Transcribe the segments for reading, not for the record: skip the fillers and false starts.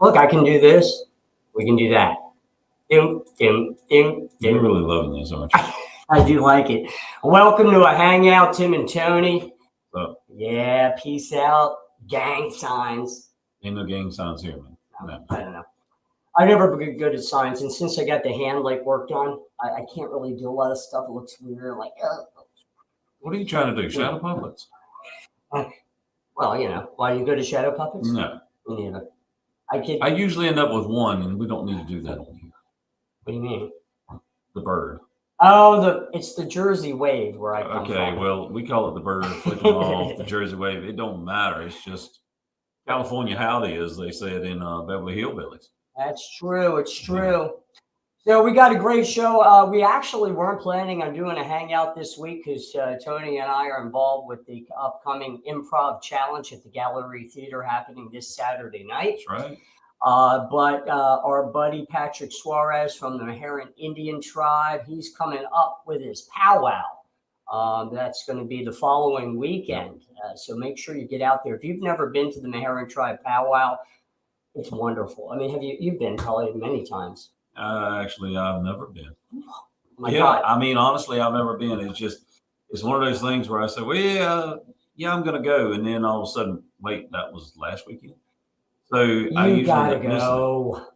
Look, I can do this. We can do that. Dim, dim, dim, dim. You're really loving this, aren't you? I do like it. Welcome to a hangout, Tim and Tony. Oh, Yeah, peace out. Gang signs. ain't no gang signs here, man. No. I don't know. I've never been good at signs, and since I got the hand like worked on, I can't really do a lot of stuff. It looks weird. Like, What are you trying to do? Shadow puppets? well, you know, why you go to shadow puppets? No. Me neither. I usually end up with one, and we don't need to do that on here. What do you mean? The bird. Oh, it's the Jersey wave where I come from. Okay, well, we call it the bird, flicking off, the Jersey wave. It don't matter. It's just California howdy, as they said in Beverly Hillbillies. That's true. It's true. So we got a great show. We actually weren't planning on doing a hangout this week because Tony and I are involved with the upcoming improv challenge at the Gallery Theater happening this Saturday night. That's right. But our buddy Patrick Suarez from the Meherrin Indian tribe, he's coming up with his powwow. That's going to be the following weekend. So make sure you get out there. If you've never been to the Meherrin tribe powwow, it's wonderful. I mean, you've been probably many times? Actually, I've never been. My God. I mean, honestly, I've never been. It's one of those things where I say, well, yeah, I'm going to go. And then all of a sudden, wait, that was last weekend. So I usually gotta go.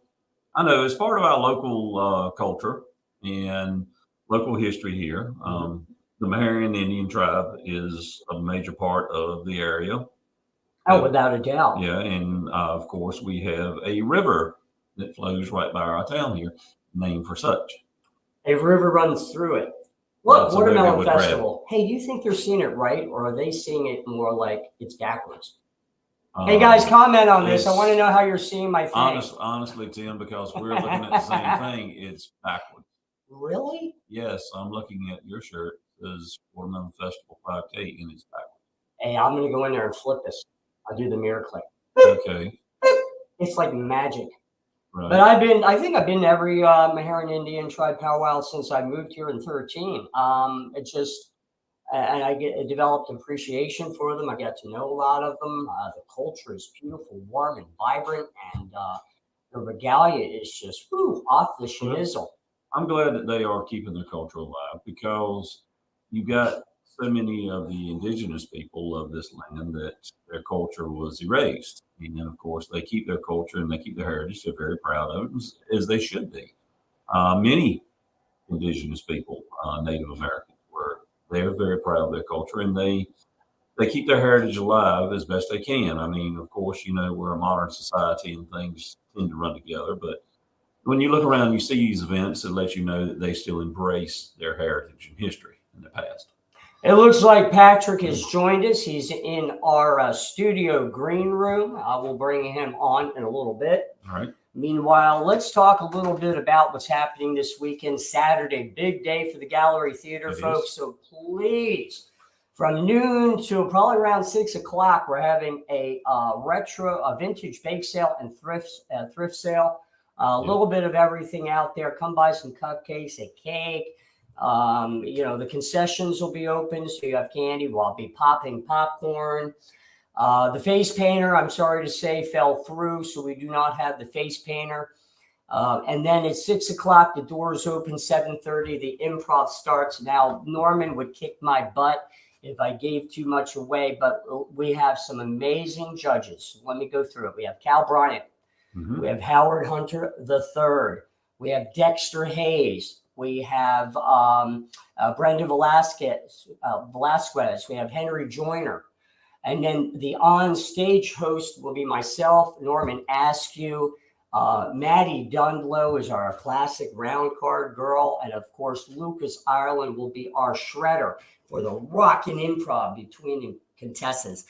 I know it's part of our local culture and local history here. The Meherrin Indian tribe is a major part of the area. Oh, without a doubt. Yeah, and of course we have a river that flows right by our town here, named for such. A river runs through it. Look, Watermelon Festival. Hey, do you think they're seeing it right, or are they seeing it more like it's backwards? Hey guys, comment on this. I want to know how you're seeing my thing. Honestly, Tim, because we're looking at the same thing, it's backwards. Really? Yes, I'm looking at your shirt. It says Watermelon Festival 5K, and it's backwards. Hey, I'm going to go in there and flip this. I'll do the mirror click. Okay. It's like magic. Right. But I think I've been to every Meherrin Indian tribe powwow since I moved here in 2013. It's just, and I developed appreciation for them. I got to know a lot of them. The culture is beautiful, warm, and vibrant, and the regalia is just off the schnizzle. I'm glad that they are keeping their culture alive, because you got so many of the indigenous people of this land that their culture was erased. And then, of course, they keep their culture and they keep their heritage. They're very proud of it, as they should be. Many indigenous people, Native Americans, they're very proud of their culture, and they keep their heritage alive as best they can. I mean, of course, you know, we're a modern society and things tend to run together, but when you look around, you see these events that let you know that they still embrace their heritage and history in the past. It looks like Patrick has joined us. He's in our studio green room. We'll bring him on in a little bit. All right. Meanwhile, let's talk a little bit about what's happening this weekend. Saturday, big day for the Gallery Theater, folks. So please, from noon to probably around 6 o'clock, we're having a vintage bake sale and thrift sale. A little bit of everything out there. Come buy some cupcakes, a cake. You know, the concessions will be open, so you have candy. I'll be popping popcorn. The face painter, I'm sorry to say, fell through, so we do not have the face painter. And then at 6 o'clock, the doors open. 7:30, the improv starts. Now, Norman would kick my butt if I gave too much away, but we have some amazing judges. Let me go through it. We have Cal Bryant. Mm-hmm. We have Howard Hunter III. We have Dexter Hayes. We have Brenda Velasquez. We have Henry Joyner. And then the on-stage host will be myself, Norman Askew. Maddie Dundlow is our classic round card girl. And, of course, Lucas Ireland will be our shredder for the rockin' improv between the contestants.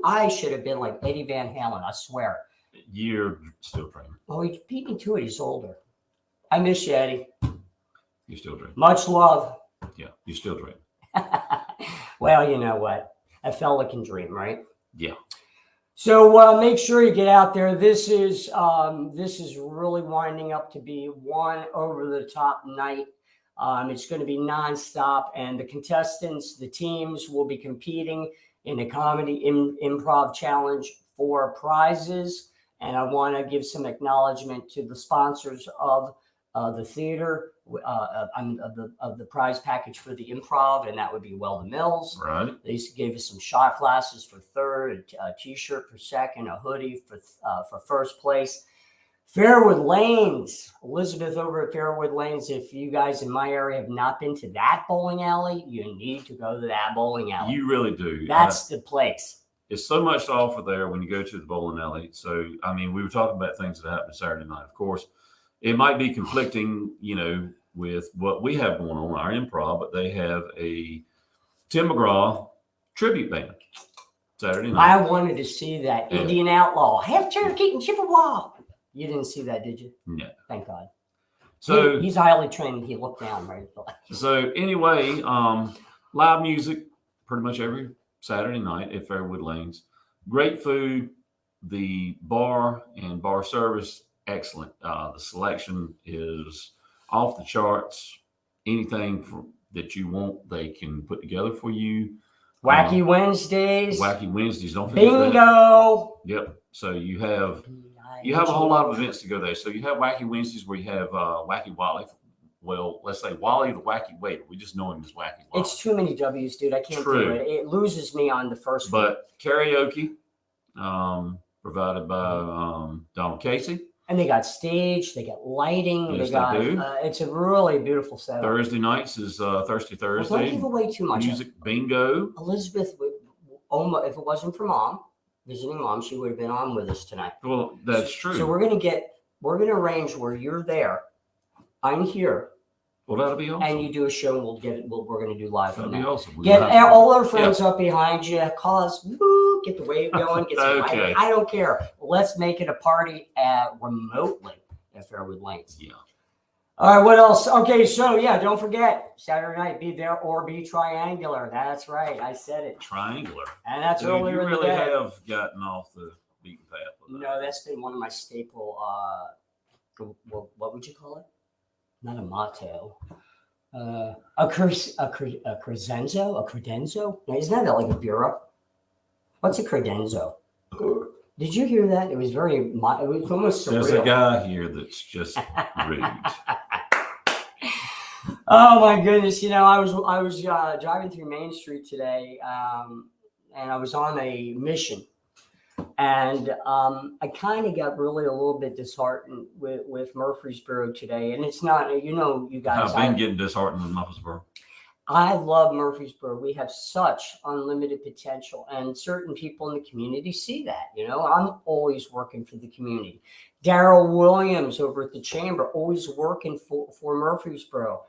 I should have been like Eddie Van Halen, I swear. You're still training. Oh, he beat me to it. He's older. I miss you, Eddie. You're still training. Much love. Yeah, you're still training. Well, you know what? A fella can dream, right? Yeah. So make sure you get out there. This is really winding up to be one over-the-top night. It's going to be nonstop, and the contestants, the teams will be competing in a comedy improv challenge for prizes. And I want to give some acknowledgement to the sponsors of the theater, of the prize package for the improv, and that would be Weldon Mills. Right. They gave us some shot glasses for third, a T-shirt for second, a hoodie for first place. Fairwood Lanes, Elizabeth over at Fairwood Lanes. If you guys in my area have not been to that bowling alley, you need to go to that bowling alley. You really do. That's the place. It's so much to offer there when you go to the bowling alley. So, I mean, we were talking about things that happened Saturday night. Of course, it might be conflicting, with what we have going on, our improv, but they have a Tim McGraw tribute band Saturday night. I wanted to see that. Yeah. Indian Outlaw, half Cherokee and Chippewa. You didn't see that, did you? No. Thank God. So he's highly trained. He looked down, right? So anyway, live music pretty much every Saturday night at Fairwood Lanes. Great food. The bar and bar service, excellent. The selection is off the charts. Anything that you want, they can put together for you. Wacky Wednesdays. Wacky Wednesdays. Don't forget Bingo. that. Yep. So you have a whole lot of events to go there. So you have Wacky Wednesdays where you have Wacky Wally. Well, let's say Wally the Wacky Waiter. We just know him as Wacky Wally. It's too many W's, dude. I can't True. do it. It loses me on the first one. But karaoke, provided by Donald Casey. And they got stage, they got lighting, Yes, they got. they do. It's a really beautiful setup. Thursday nights is Thirsty Well, don't Thursday. give away too much. Music bingo. Elizabeth, if it wasn't for mom, visiting mom, she would have been on with us tonight. Well, that's true. So we're gonna arrange where you're there, I'm here, Well, that'll be awesome. and you do a show, and we're gonna do live That'll from be that. awesome. Get all our friends up behind you, call us, woo, get the wave going, get some Okay. lighting. I don't care. Let's make it a party remotely at Fairwood Lanes. Yeah. All right, what else? Okay, so yeah, don't forget, Saturday night, be there or be triangular. That's right, I said it. Triangular. And that's Dude, earlier you in the really day. have gotten off the beaten path. With that. No, that's been one of my staple, what would you call it? Not a motto. A credenzo? A credenzo? No, isn't that like a bureau? What's a credenzo? Did you hear that? It was it was almost surreal. There's a guy here that's just rude. Oh my goodness! I was driving through Main Street today, and I was on a mission, and I kind of got really a little bit disheartened with Murfreesboro today. And it's not, you guys. I've been getting disheartened with Murfreesboro. I love Murfreesboro. We have such unlimited potential, and certain people in the community see that. I'm always working for the community. Daryl Williams over at the Chamber, always working for Murfreesboro.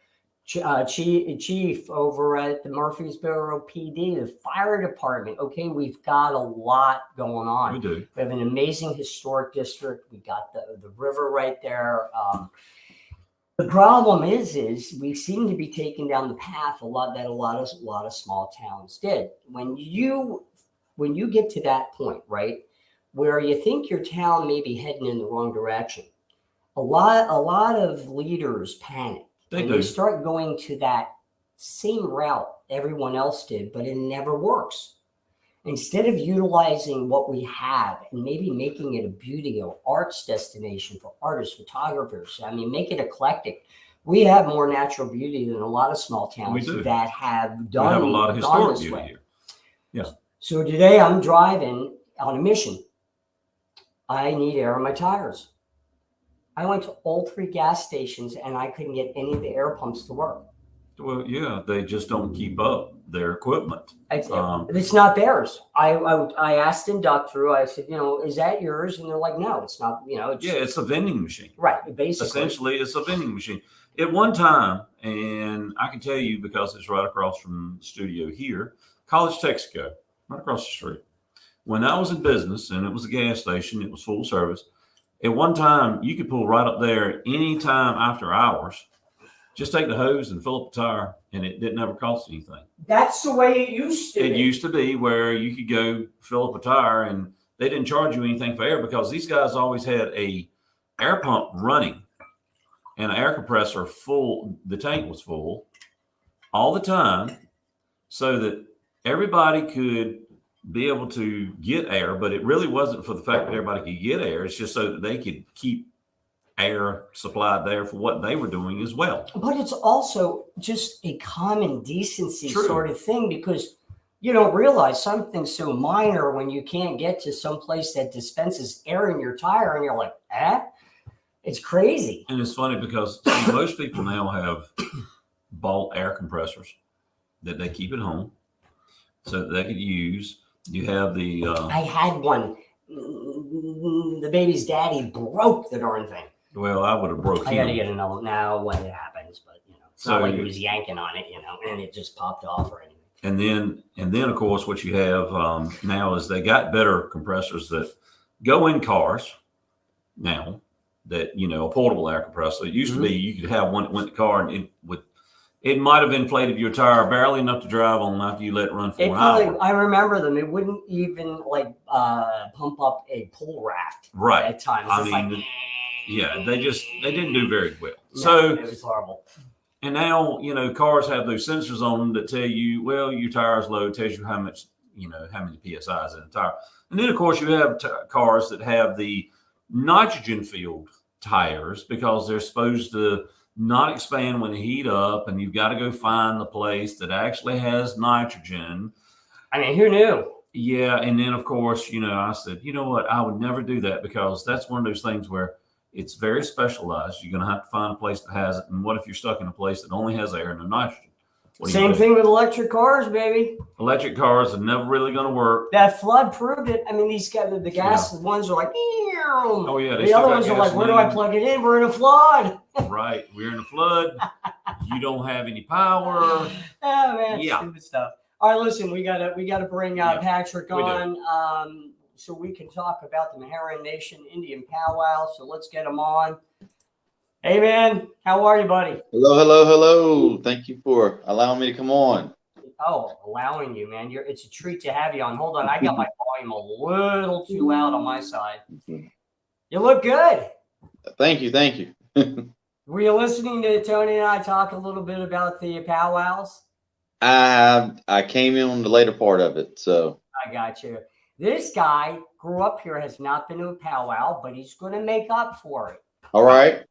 Chief over at the Murfreesboro PD, the fire department. Okay, we've got a lot going on. We do. We have an amazing historic district. We got the river right there. The problem is we seem to be taking down the path a lot of small towns did. When you get to that point, right, where you think your town may be heading in the wrong direction, a lot of leaders panic. They start going to that same route everyone else did, but it never works. Instead of utilizing what we have and maybe making it a beauty or arts destination for artists, photographers, make it eclectic. We have more natural beauty than a lot of small towns that have done. We have a lot of historic beauty way. here. Yeah. So today I'm driving on a mission. I need air in my tires. I went to all 3 gas stations and I couldn't get any of the air pumps to work. Well, yeah, they just don't keep up their equipment. It's not theirs. I asked in duck through. I said, is that yours? And they're like, no, it's not. It's a vending machine. Right. Basically, essentially, it's a vending machine. At one time, and I can tell you because it's right across from the studio here, College Texaco, right across the street. When I was in business and it was a gas station, it was full service. At one time, you could pull right up there anytime after hours. Just take the hose and fill up the tire, and it didn't ever cost anything. That's the way it used to be. It used to be where you could go fill up a tire, and they didn't charge you anything for air because these guys always had a air pump running and an air compressor full. The tank was full all the time so that everybody could be able to get air, but it really wasn't for the fact that everybody could get air. It's just so that they could keep air supplied there for what they were doing as well. But it's also just a common decency True. sort of thing, because you don't realize something so minor when you can't get to some place that dispenses air in your tire, and you're like, it's crazy. And it's funny because most people now have bought air compressors that they keep at home so that they could use. You have the I had one. The baby's daddy broke the darn thing. well, I would have broke I him. got to get another now when it happens, but it's not like he was yanking on it, and it just popped off or anything. And then of course what you have now is they got better compressors that go in cars now, that a portable air compressor. It used to be you could have one that went in the car, and it might have inflated your tire barely enough to drive on after you let it run for an hour. I remember them. It wouldn't even pump up a pull raft Right. at times. I mean, yeah, they didn't do very well. No, So it was horrible. And now, cars have those sensors on them that tell you, well, your tire's low, tells you how much, how many PSI is in the tire. And then, of course, you have cars that have the nitrogen-filled tires because they're supposed to not expand when they heat up, and you've got to go find the place that actually has nitrogen. I mean, who knew? Yeah, and then, of course, I said, you know what, I would never do that because that's one of those things where it's very specialized. You're going to have to find a place that has it. And what if you're stuck in a place that only has air and no nitrogen? Same thing with electric cars, baby. Electric cars are never really going to work. That flood proved it. I mean, these guys, the gas ones are like, oh yeah. The other ones are like, where do I plug it in? We're in a flood. Right. We're in a flood. You don't have any power. Oh man, stupid stuff. All right, listen, we gotta bring Patrick on. So we can talk about the Meherrin Nation Indian powwow. So let's get him on. Hey, man. How are you, buddy? Hello. Thank you for allowing me to come on. Oh, allowing you, man. It's a treat to have you on. Hold on. I got my volume a little too loud on my side. You look good. Thank you. Were you listening to Tony and I talk a little bit about the powwows? I came in on the later part of it, so. I got you. This guy grew up here, has not been to a powwow, but he's going to make up for it. All right.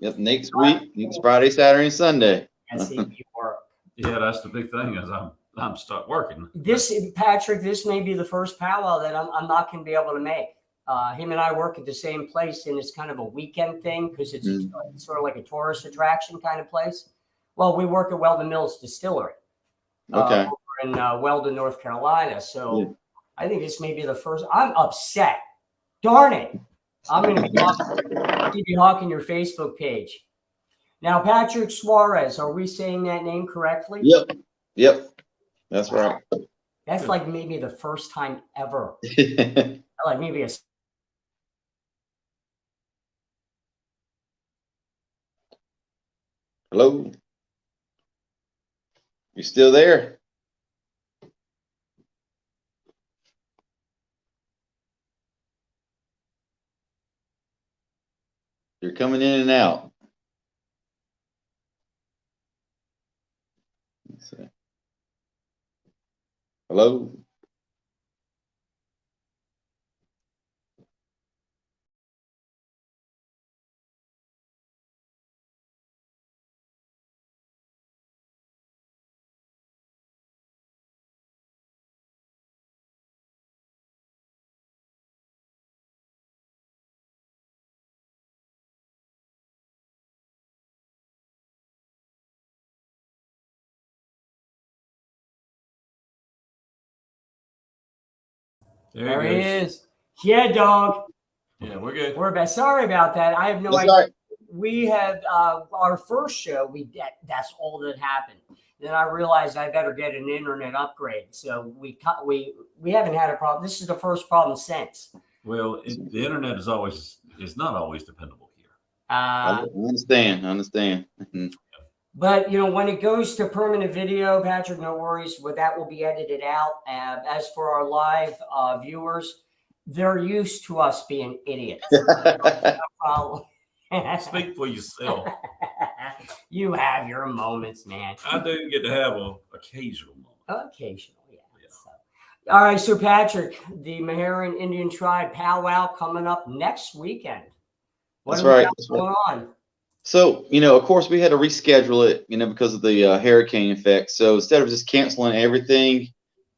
Yep. Next week, next Friday, Saturday, and Sunday. Yes, you work. Yeah, that's the big thing is I'm stuck working. Patrick, this may be the first powwow that I'm not going to be able to make. Him and I work at the same place, and it's kind of a weekend thing because it's sort of like a tourist attraction kind of place. Well, we work at Weldon Mills Distillery. Okay. Over in Weldon, North Carolina. So I think this may be the first. I'm upset. Darn it. I'm going to be hawking your Facebook page. Now, Patrick Suarez, are we saying that name correctly? Yep. That's right. That's like maybe the first time ever. Like maybe a. Hello. You still there? You're coming in and out. Let's see. Hello. There he is. Yeah, dog. Yeah, we're good. We're back. Sorry about that. I have no idea. Right. We had our first show. That's all that happened. Then I realized I better get an internet upgrade. So we haven't had a problem. This is the first problem since. Well, the internet is not always dependable here. I understand. But when it goes to permanent video, Patrick, no worries. That will be edited out. As for our live viewers, they're used to us being idiots. No problem. Speak for yourself. You have your moments, man. I do get to have an occasional moment. Occasional, yeah. So, All right, so Patrick, the Meherrin Indian Tribe powwow coming up next weekend. What That's do we right. got That's right. going on? So, of course, we had to reschedule it, because of the hurricane effect. So instead of just canceling everything,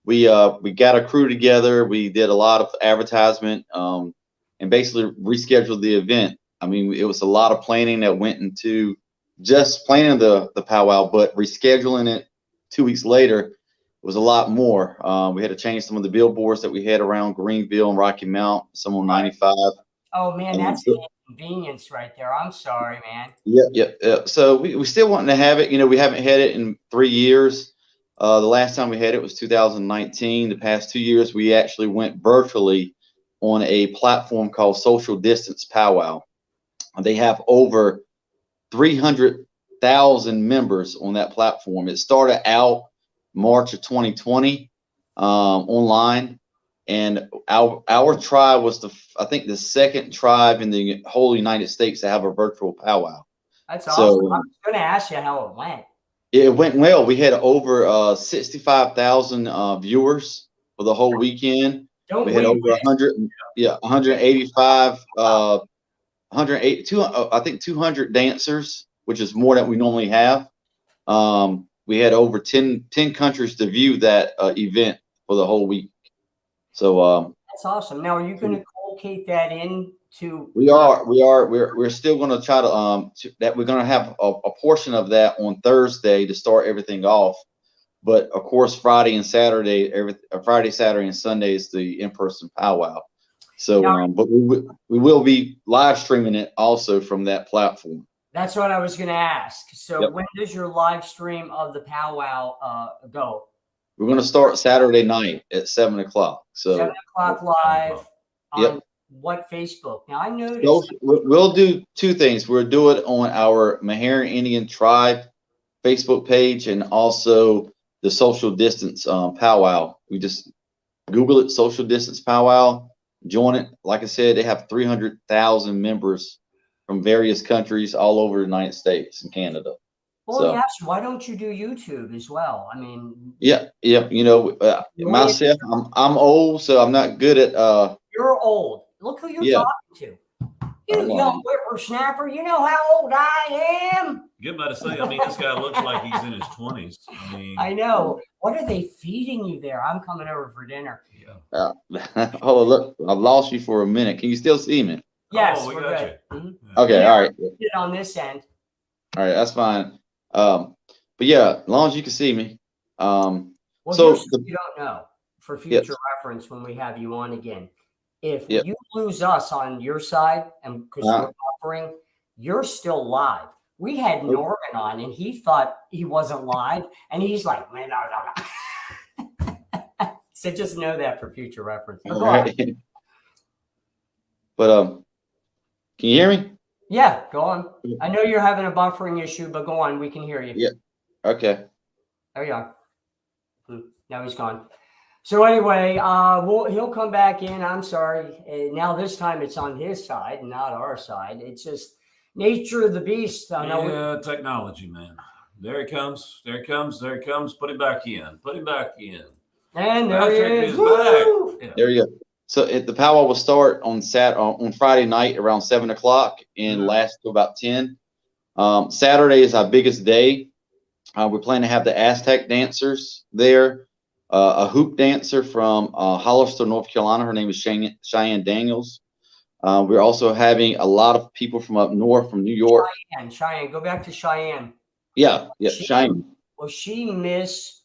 we got a crew together. We did a lot of advertisement, and basically rescheduled the event. I mean, it was a lot of planning that went into just planning the powwow, but rescheduling it 2 weeks later was a lot more. We had to change some of the billboards that we had around Greenville and Rocky Mount, some on 95. Oh man, And that's an inconvenience right there. I'm sorry, man. yeah. So we still wanting to have it. We haven't had it in 3 years. The last time we had it was 2019. The past 2 years, we actually went virtually on a platform called Social Distance Powwow. They have over 300,000 members on that platform. It started out March of 2020 online, and our tribe was I think the second tribe in the whole United States to have a virtual powwow. That's So, awesome. I was going to ask you how it went. It went well. We had over 65,000 viewers for the whole weekend. We had over 100, 185, 108, I think 200 dancers, which is more than we normally have. We had over 10 countries to view that event for the whole week. So that's awesome. Now, are you going to colocate that into? We're still going to try to that we're going to have a portion of that on Thursday to start everything off. But of course, Friday, Saturday, and Sunday is the in-person powwow. So, but we will be live streaming it also from that platform. That's what I was going to ask. So, Yep. When does your live stream of the powwow go? We're going to start Saturday night at 7:00. So 7:00 live on what Facebook? Now I noticed we'll do two things. We'll do it on our Meherrin Indian Tribe Facebook page and also the Social Distance Powwow. We just Google it, Social Distance Powwow, join it. Like I said, they have 300,000 members from various countries all over the United States and Canada. Well, yes. Why don't you do YouTube as well? I mean, yeah. Myself, I'm old, so I'm not good at. You're old. Look who you're talking to. You young whippersnapper. You know how old I am. Get about to say. I mean, this guy looks like he's in his 20s. I mean, I know. What are they feeding you there? I'm coming over for dinner. Yeah. Oh, look, I've lost you for a minute. Can you still see me? Yes, we we're got good. you. Mm-hmm. Okay, all right. Get on this end. All right, that's fine. But yeah, as long as you can see me. Well, so you don't know for future reference when we have you on again. If you lose us on your side, and because you're offering, you're still live. We had Norman on, and he thought he wasn't live, and he's like, "Man, no." So just know that for future reference. But, right. But can you hear me? Yeah, go on. I know you're having a buffering issue, but go on. We can hear you. Yeah. Okay. There you are. Now he's gone. So anyway, he'll come back in. I'm sorry. Now this time it's on his side and not our side. It's just nature of the beast. Technology, man. There he comes. There he comes. There he comes. Put him back in. Put him back in. And there he is. Back. Yeah. There you go. So the powwow will start on Friday night around 7:00 and last till about 10. Saturday is our biggest day. We plan to have the Aztec dancers there. A hoop dancer from Hollister, North Carolina. Her name is Cheyenne Daniels. We're also having a lot of people from up north, from New York. Cheyenne. Go back to Cheyenne. Yeah, Cheyenne. Was she Miss?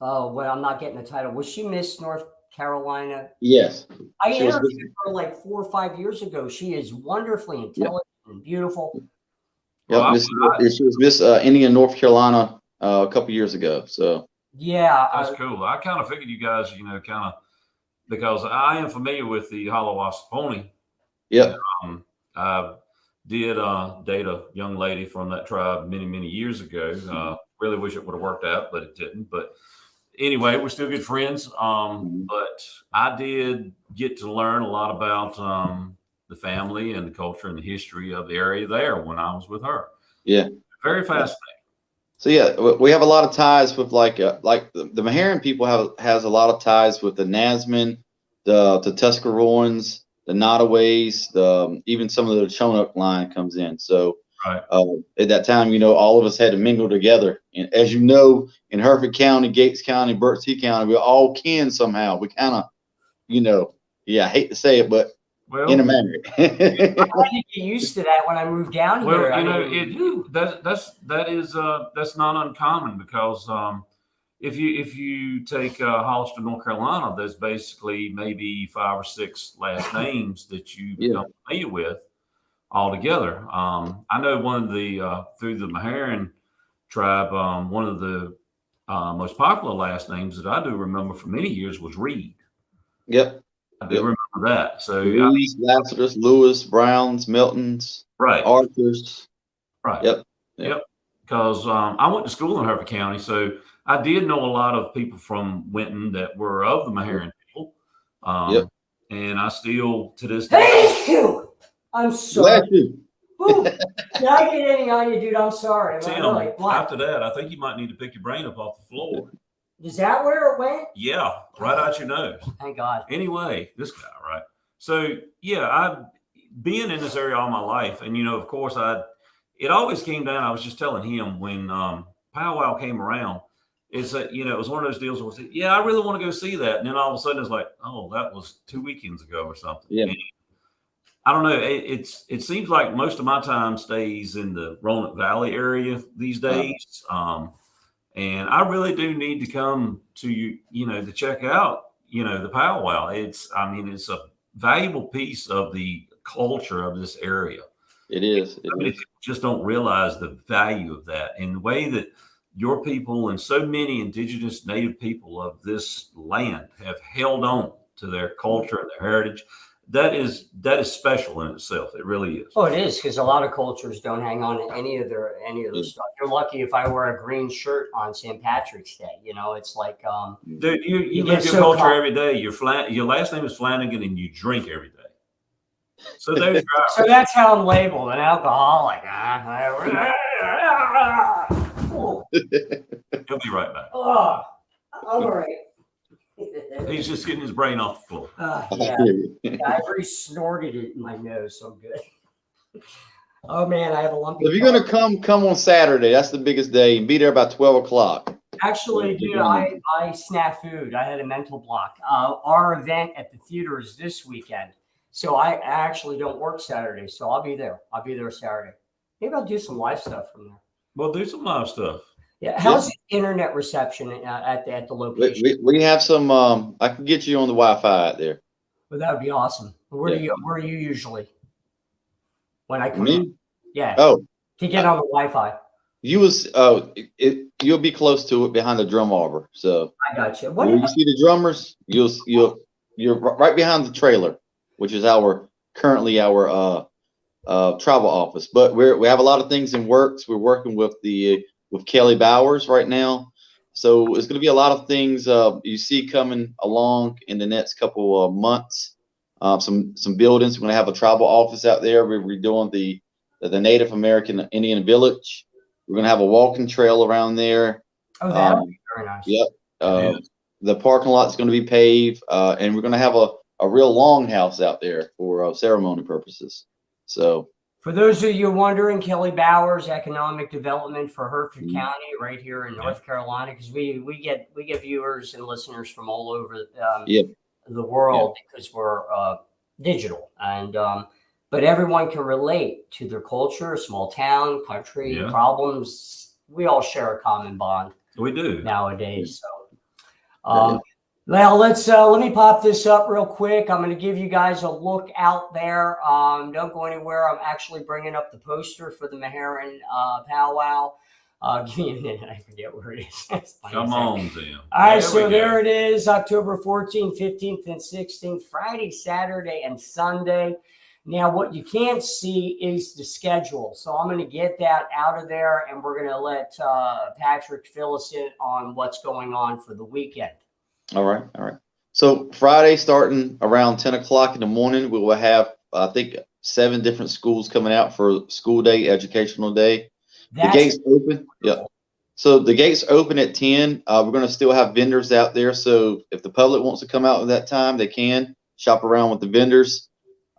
Oh, well, I'm not getting the title. Was she Miss North Carolina? Yes. I interviewed her like 4 or 5 years ago. She is wonderfully intelligent and beautiful. Yeah, she was Miss Indian, North Carolina a couple years ago. So. Yeah, that's cool. I kind of figured you guys, because I am familiar with the Hollowassee pony. Yeah. I did date a young lady from that tribe many, many years ago. Really wish it would have worked out, but it didn't. But anyway, we're still good friends. But I did get to learn a lot about the family and the culture and the history of the area there when I was with her. Yeah. Very fascinating. So yeah, we have a lot of ties with like the Meharin people has a lot of ties with the Nasman, the Tuscaroans, the Nottaways, the even some of the Chonuk line comes in. So Right. at that time, all of us had to mingle together. And as you know, in Hereford County, Gates County, Berksea County, we all kin somehow. We kind of, I hate to say it, but Well, intermarry. I had to get used to that when I moved down well, here. you know, that's not uncommon because if you take Hollister, North Carolina, there's basically maybe 5 or 6 last names that you become familiar with altogether. I know one of the through the Meharin tribe, one of the most popular last names that I do remember for many years was Reed. Yep. I do remember that. So Reeds, Lassiter's, Lewis, Browns, Miltons, right, Arthurs. right, Yep. Because I went to school in Hereford County, so I did know a lot of people from Winton that were of the Meharin people. And I still, to this day. Thank you. I'm sorry. Bless you. Ooh, did I get any on you, dude? I'm sorry. Tim, after that, I think you might need to pick your brain up off the floor. Is that where it went? Yeah, right out your nose. Thank God. Anyway, this guy, right? So yeah, I've been in this area all my life, and of course, it always came down. I was just telling him when powwow came around, is that it was one of those deals where yeah, I really want to go see that, and then all of a sudden it's like, oh, that was 2 weekends ago or something. Yeah. And I don't know. It seems like most of my time stays in the Roanoke Valley area these days. And I really do need to come to to check out, the powwow. It's a valuable piece of the culture of this area. It is. People just don't realize the value of that and the way that your people and so many indigenous native people of this land have held on to their culture and their heritage. That is special in itself. It really is. Oh, it is, because a lot of cultures don't hang on to any of their stuff. You're lucky if I wear a green shirt on St. Patrick's Day. It's like dude, you live your culture every day. Your last name is Flanagan, and you drink every day. So there's so that's how I'm labeled, an alcoholic. He'll be right back. Oh, I'm all right. He's just getting his brain off the floor. Yeah, I've already snorted it in my nose, so good. Oh man, I have a lumpy. If you're gonna come on Saturday, that's the biggest day, and be there about 12 o'clock. Actually, dude, I snafu'd. I had a mental block. Our event at the theater is this weekend, so I actually don't work Saturday. So I'll be there. I'll be there Saturday. Maybe I'll do some live stuff from there. Well, do some live stuff. Yeah, how's the internet reception at the location? We have some. I can get you on the Wi-Fi out there. Well, that would be awesome. Where are you usually when I come Me? in? Yeah. Oh, to get on the Wi-Fi. You'll be close to it behind the drum arbor. So I got you. When you see the drummers, you're right behind the trailer, which is currently our travel office. But we have a lot of things in works. We're working with Kelly Bowers right now. So it's going to be a lot of things you see coming along in the next couple of months. Some buildings. We're going to have a tribal office out there. We're redoing the Native American Indian Village. We're going to have a walking trail around there. Oh, that would be very nice. Yep. The parking lot is going to be paved, and we're going to have a real longhouse out there for ceremony purposes. So, for those of you wondering, Kelly Bowers, economic development for Hereford County, right here in North Carolina, because we get viewers and listeners from all over the world because we're digital, and but everyone can relate to their culture, small town, country problems. We all share a common bond. We do nowadays. So, well, let me pop this up real quick. I'm going to give you guys a look out there. Don't go anywhere. I'm actually bringing up the poster for the Meharin powwow. Give me a minute. I forget where it is. Come on, Tim. All right, so there it is, October 14th, 15th, and 16th, Friday, Saturday, and Sunday. Now, what you can't see is the schedule. So I'm going to get that out of there, and we're going to let Patrick fill us in on what's going on for the weekend. All right. So Friday, starting around 10 o'clock in the morning, we will have, I think, 7 different schools coming out for school day, educational day. The gates open. Yep. So the gates open at 10. We're going to still have vendors out there. So if the public wants to come out at that time, they can shop around with the vendors.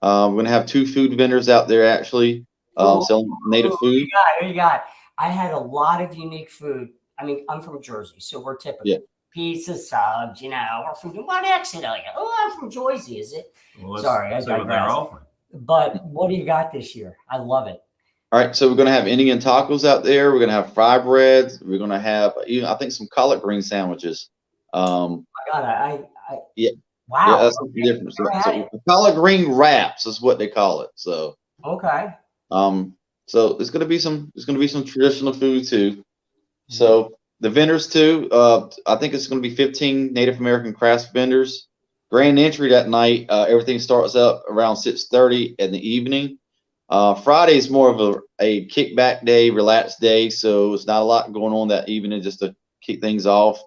We're going to have 2 food vendors out there actually selling native food. Who you got? I had a lot of unique food. I mean, I'm from Jersey, so we're typical. Yeah. Pizza, subs, we're from what exit are you? Oh, I'm from Jersey, is it? Well, Sorry, I digress. But what do you got this year? I love it. All right, so we're going to have Indian tacos out there. We're going to have fry breads. We're going to have, I think, some collard green sandwiches. My God, yeah. Wow. Yeah, that's something different. So collard green wraps is what they call it. So okay. So there's going to be some traditional food too. So the vendors too. I think it's going to be 15 Native American crafts vendors. Grand entry that night. Everything starts up around 6:30 in the evening. Friday is more of a kickback day, relaxed day, so it's not a lot going on that evening just to kick things off.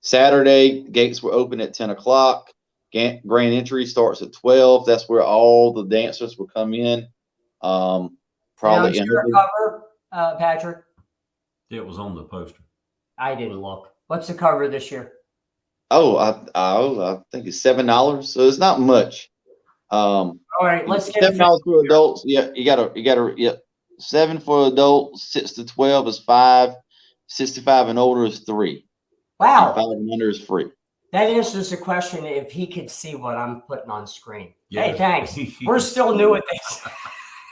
Saturday, gates were open at 10 o'clock. Grand entry starts at 12. That's where all the dancers will come in. Probably in cover, Patrick. It was on the poster. I didn't look. What's the cover this year? Oh, I think it's $7, so it's not much. All right, let's get $7 for adults. Yeah, you gotta 7 for adults, 6 to 12 is 5, 65 and older is 3. Wow. 5 and under is free. That answers the question if he could see what I'm putting on screen. Yeah. Hey, thanks. We're still new at this.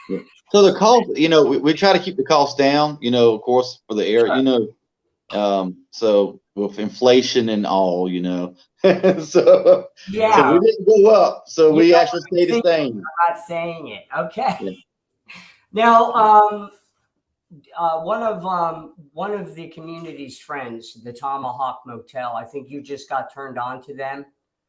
Yeah. So the cost, we try to keep the cost down, of course, for the area, so with inflation and all, so yeah, so we didn't go up, so we actually stayed the same. I'm not saying it. Okay. Yeah. Now, one of the community's friends, the Tomahawk Motel, I think you just got turned on to them.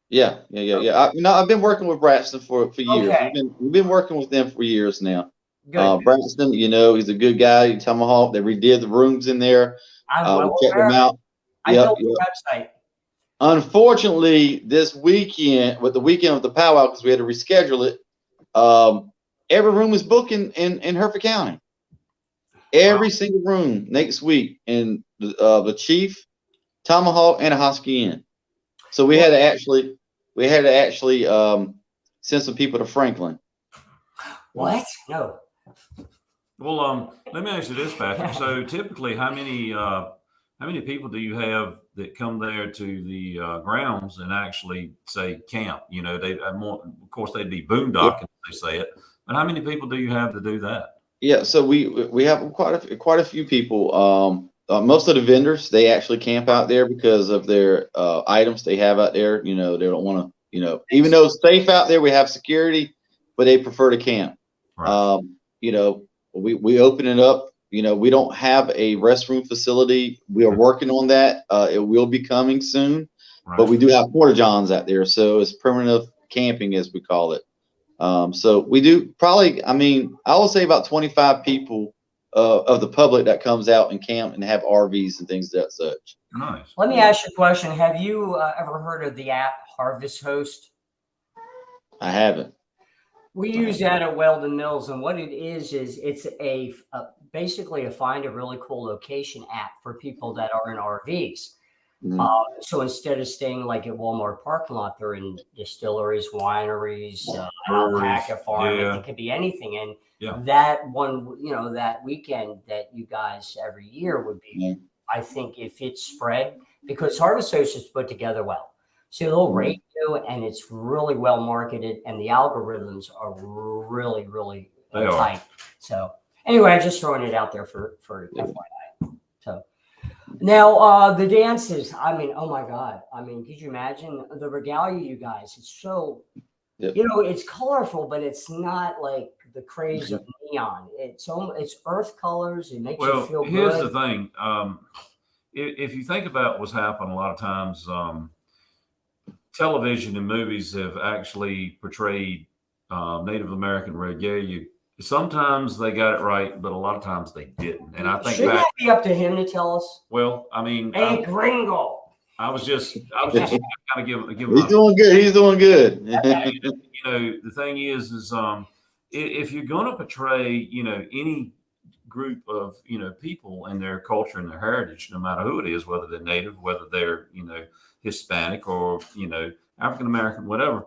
Yeah. I've been working with Braxton for years. Okay. We've been working with them for years now. Good. Braxton, he's a good guy. Tomahawk, they redid the rooms in there. I'm We checked them out. I built the website. Unfortunately, this weekend, with the powwow, because we had to reschedule it, every room is booked in Hereford County. Every single room next week in the Chief, Tomahawk, and a Hosky Inn. So we had to actually send some people to Franklin. What? No. Well, let me ask you this, Patrick. So typically, how many people do you have that come there to the grounds and actually say camp? Of course, they'd be boondocking, as they say it. But how many people do you have to do that? Yeah, so we have quite a few people. Most of the vendors, they actually camp out there because of their items they have out there. They don't want to, even though it's safe out there, we have security, but they prefer to camp. Right. We open it up. We don't have a restroom facility. We are working on that. It will be coming soon, right. But we do have porta johns out there, so it's primitive camping, as we call it. So we do probably, I will say about 25 people of the public that comes out and camp and have RVs and things of that such. Nice. Let me ask you a question. Have you ever heard of the app Harvest Host? I haven't. We use that at Weldon Mills, and what it is it's basically a find a really cool location app for people that are in RVs. Mm-hmm. So instead of staying like at Walmart parking lot, they're in distilleries, wineries, alpaca farming. Yeah. It could be anything. And that one, that weekend that you guys every year would be, I think, if it's spread, because Harvest Host is put together well. So they'll rate you, and it's really well marketed, and the algorithms are really, really tight. So anyway, I'm just throwing it out there for FYI. So now the dances, oh my God. Could you imagine the regalia, you guys? It's so, it's colorful, but it's not like the craze of neon. It's earth colors. It makes you feel good. Here's the thing. If you think about what's happened a lot of times, television and movies have actually portrayed Native American regalia. Sometimes they got it right, but a lot of times they didn't. And I think shouldn't that be up to him to tell us? Well, hey, gringo. I was just kind of give. He's doing good. He's doing good. The thing is if you're going to portray, any group of, people and their culture and their heritage, no matter who it is, whether they're Native, whether they're, Hispanic or, African American, whatever,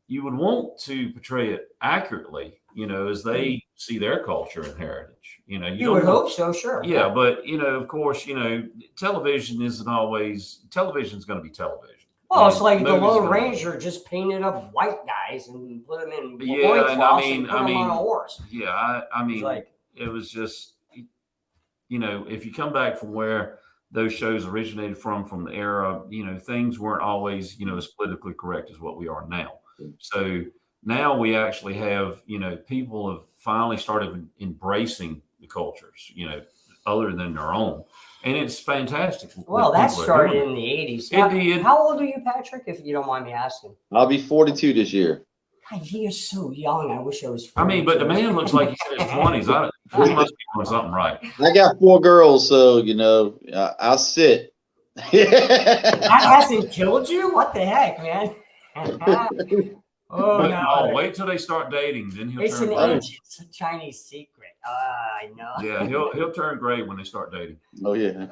you would want to portray it accurately, as they see their culture and heritage. You would hope so, sure. Yeah, but of course, television isn't always. Television's going to be television. Well, it's like the Lone Ranger just painted up white guys and put them in loincloths and put them on a horse. Yeah, I mean, it was just, if you come back from where those shows originated from the era, things weren't always, as politically correct as what we are now. So now we actually have, people have finally started embracing the cultures, other than their own. And it's fantastic. Well, that started in the 80s. It did. How old are you, Patrick, if you don't mind me asking? I'll be 42 this year. God, he is so young. I wish I was 42. I mean, but the man looks like he's in his 20s. He must be doing something right. I got 4 girls, so, I'll sit. That hasn't killed you? What the heck, man? No. Wait till they start dating, then he'll turn gray. It's a Chinese secret. I know. Yeah, he'll turn gray when they start dating. Oh yeah.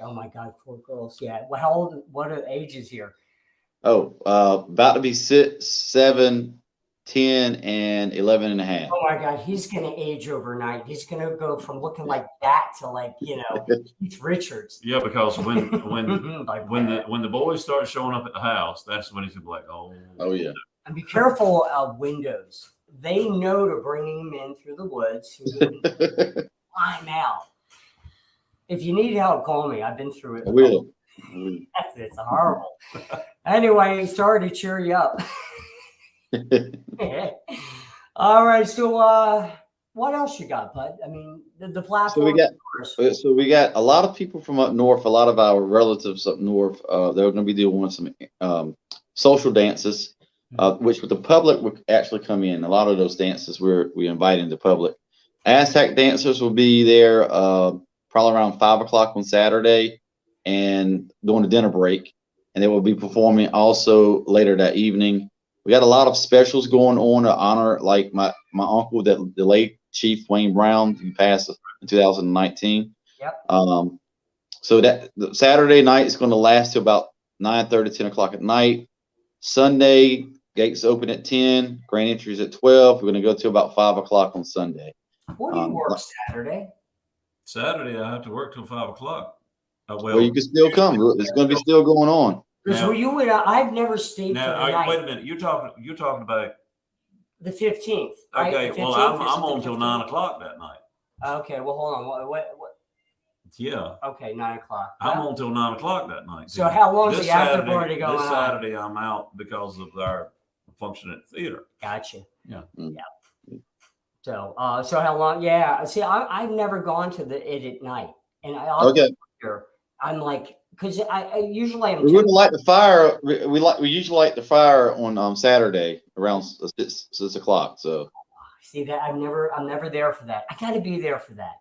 Oh my God, 4 girls. Yeah. Well, how old? What are the ages here? Oh, about to be 6, 7, 10, and 11 and a half. Oh my God, he's gonna age overnight. He's gonna go from looking like that to Keith Richards. Yeah, because when the boys start showing up at the house, that's when he's gonna be like, oh yeah. And be careful of windows. They know to bring him in through the woods. I'm out. If you need help, call me. I've been through it. I will. It's horrible. Anyway, sorry to cheer you up. All right. So, what else you got, bud? I mean, the platform. So we got a lot of people from up north. A lot of our relatives up north. They're going to be doing some social dances. Which with the public would actually come in. A lot of those dances we're inviting the public. Aztec dancers will be there probably around 5 o'clock on Saturday and during the dinner break. And they will be performing also later that evening. We got a lot of specials going on to honor like my uncle, the late Chief Wayne Brown, who passed in 2019. Yep. So that the Saturday night is going to last till about 9:30, 10 o'clock at night. Sunday, gates open at 10, grand entries at 12. We're going to go to about 5 o'clock on Sunday. What do you work Saturday? Saturday, I have to work till 5 o'clock. Well, you can still come. It's going to be still going on. Because I've never stayed for the night. Wait a minute. You're talking about the 15th. Right? Okay. The 15th, well, I'm on till 9 o'clock that night. Okay. Well, hold on. What? Yeah. Okay, 9 o'clock. I'm on till 9 o'clock that night. So how long is the after party going on? This Saturday, I'm out because of our function at the theater. Gotcha. Yeah. Yeah. So how long? Yeah. See, I've never gone to it at night, and I'm like, because I usually am. We wouldn't light the fire. We usually light the fire on Saturday around 6 o'clock. So see that I'm never there for that. I got to be there for that.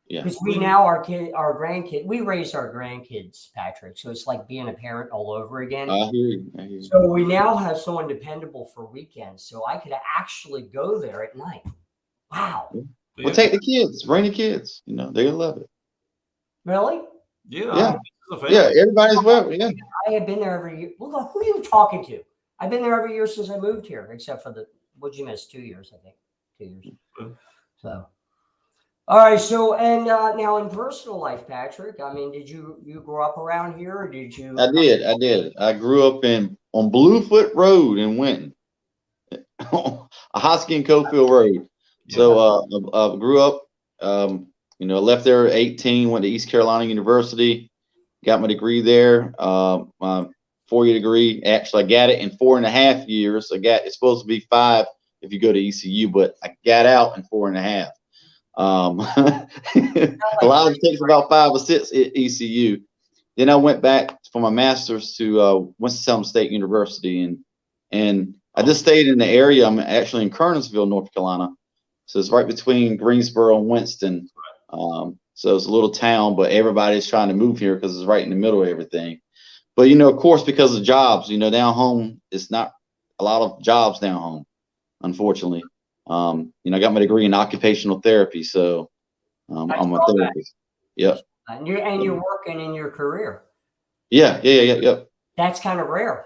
Yeah. Because our grandkid, we raised our grandkids, Patrick. So it's like being a parent all over again. I hear you. So we now have someone dependable for weekends. So I could actually go there at night. Wow. Yeah. Well, take the kids. Bring the kids. They're gonna love it. Really? Yeah. Yeah. Everybody's welcome. Yeah. I have been there every year. Well, who are you talking to? I've been there every year since I moved here, except for what'd you miss? 2 years, I think. 2 years. So. All right. So, and now in personal life, Patrick, I mean, did you grow up around here, or did you? I did. I grew up on Bluefoot Road in Winton, a Hosky and Cofield Road. Yeah. So I grew up. Left there at 18. Went to East Carolina University. Got my degree there. My 4-year degree. Actually, I got it in 4.5 years. It's supposed to be 5 if you go to ECU, but I got out in 4.5. A lot of it takes about 5 or 6 at ECU. Then I went back for my master's to Winston-Salem State University, and I just stayed in the area. I'm actually in Kernersville, North Carolina, so it's right between Greensboro and Winston. So it's a little town, but everybody's trying to move here because it's right in the middle of everything. But of course, because of jobs, down home, it's not a lot of jobs down home, unfortunately. I got my degree in occupational therapy, so I'm a therapist. Yep. And you're working in your career. Yeah. That's kind of rare.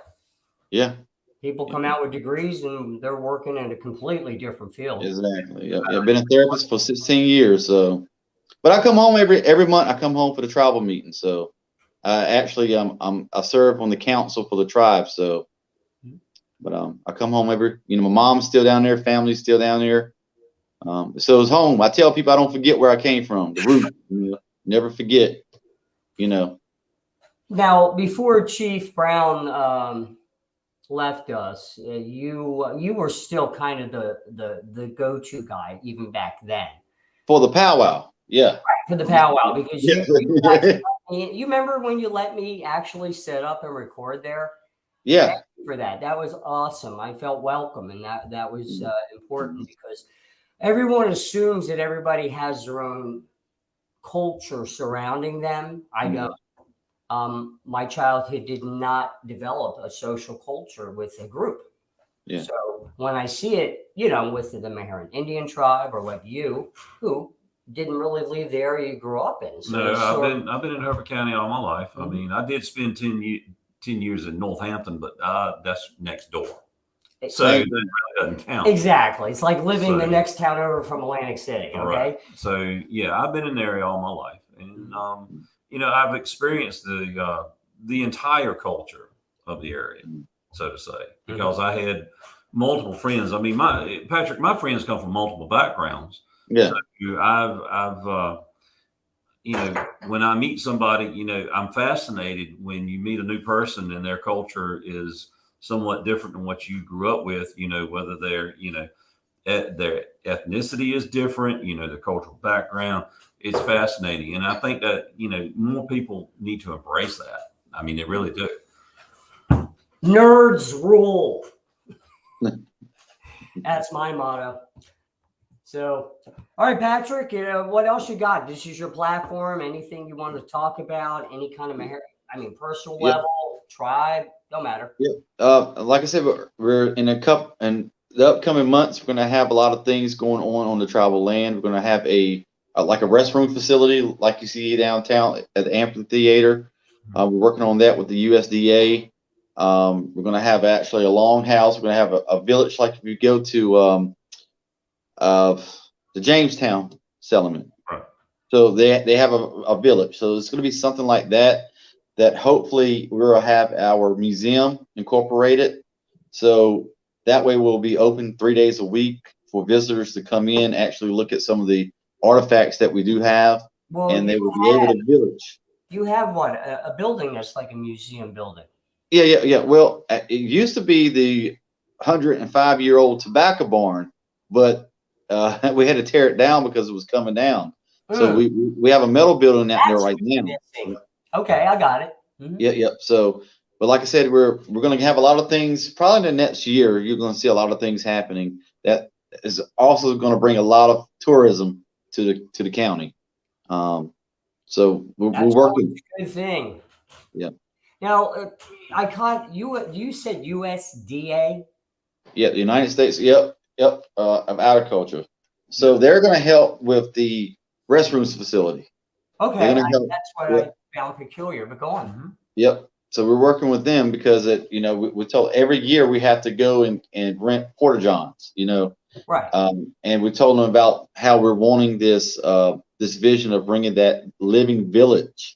Yeah. People come out with degrees and they're working in a completely different field. Exactly. Yep. I've been a therapist for 16 years. So, but I come home every month. I come home for the tribal meeting. So, actually, I serve on the council for the tribe. So, but I come home my mom's still down there, family's still down there. So it's home. I tell people I don't forget where I came from, the root. Never forget. Now, before Chief Brown left us, you were still kind of the go-to guy even back then for the powwow. Yeah, right, for the powwow, because you remember when you let me actually set up and record there? Yeah. Thank you for that. That was awesome. I felt welcome, and that was important, because everyone assumes that everybody has their own culture surrounding them. I don't. My childhood did not develop a social culture with a group. Yeah. So when I see it, with the Meherrin Indian tribe, or like you, who didn't really leave the area you grew up in. So no, I've been in Hereford County all my life. I mean, I did spend 10 years in Northampton, but that's next door. So that really doesn't count. Exactly. It's like living the next town over from Atlantic City. Okay. Right. So yeah, I've been in the area all my life, and I've experienced the entire culture of the area, so to say, because I had multiple friends. I mean, my friends come from multiple backgrounds. Yeah. So I've when I meet somebody, I'm fascinated when you meet a new person and their culture is somewhat different than what you grew up with, whether their ethnicity is different, their cultural background. It's fascinating. And I think that, more people need to embrace that. I mean, they really do. Nerds rule. That's my motto. So, all right, Patrick, what else you got? This is your platform. Anything you want to talk about? Any kind of, personal level, tribe, don't matter. Yeah. Like I said, we're in in the upcoming months, we're going to have a lot of things going on the tribal land. We're going to have a restroom facility like you see downtown at the amphitheater. We're working on that with the USDA. We're going to have actually a longhouse. We're going to have a village like if you go to the Jamestown settlement. Right. So they have a village. So it's going to be something like that hopefully we'll have our museum incorporated. So that way we'll be open 3 days a week for visitors to come in, actually look at some of the artifacts that we do have, and they will be able to village. You have what? A building that's like a museum building. Yeah. Well, it used to be the 105-year-old tobacco barn, but we had to tear it down because it was coming down. So we have a metal building out there right now. Okay, I got it. Yeah. So, but like I said, we're going to have a lot of things. Probably in the next year, you're going to see a lot of things happening. That is also going to bring a lot of tourism to the county. So we're working. A good thing. Yeah. Now, I caught you. You said USDA. Yeah, the United States. Yep. Of agriculture. So they're going to help with the restrooms facility. Okay, that's what I found peculiar. But go on. Yep. So we're working with them because we're told every year we have to go and rent porta johns. Right. And we told them about how we're wanting this vision of bringing that living village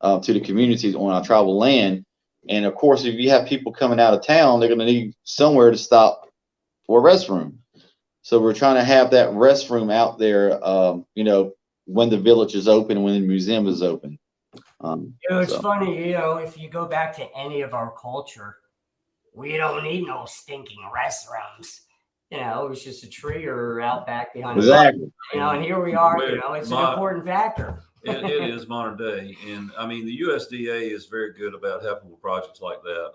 to the communities on our tribal land. And of course, if you have people coming out of town, they're going to need somewhere to stop for a restroom. So we're trying to have that restroom out there, when the village is open, when the museum is open. It's funny, if you go back to any of our culture, we don't need no stinking restrooms. It was just a tree or out back behind exactly. And here we are, it's an important factor. It is modern day. And I mean, the USDA is very good about helping with projects like that.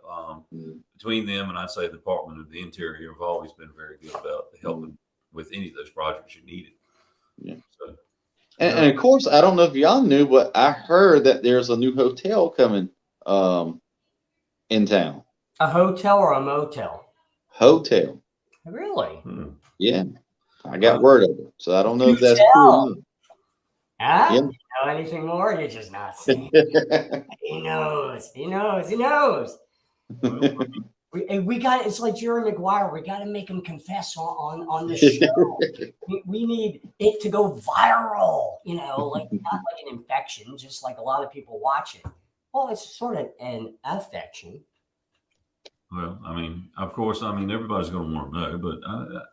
Between them and I'd say the Department of the Interior have always been very good about helping with any of those projects you needed. Yeah. So, and of course, I don't know if y'all knew, but I heard that there's a new hotel coming in town. A hotel or a motel? Hotel. Really? Yeah. I got word of it. So I don't know if that's true. Huh? Yeah. You know anything more? You're just not saying. He knows. He knows. He knows. We got. It's like Jerry Maguire. We got to make him confess on the show. We need it to go viral. You know, like not like an infection, just like a lot of people watch it. Well, it's sort of an affection. Well, I mean, of course, I mean, everybody's going to want to know, but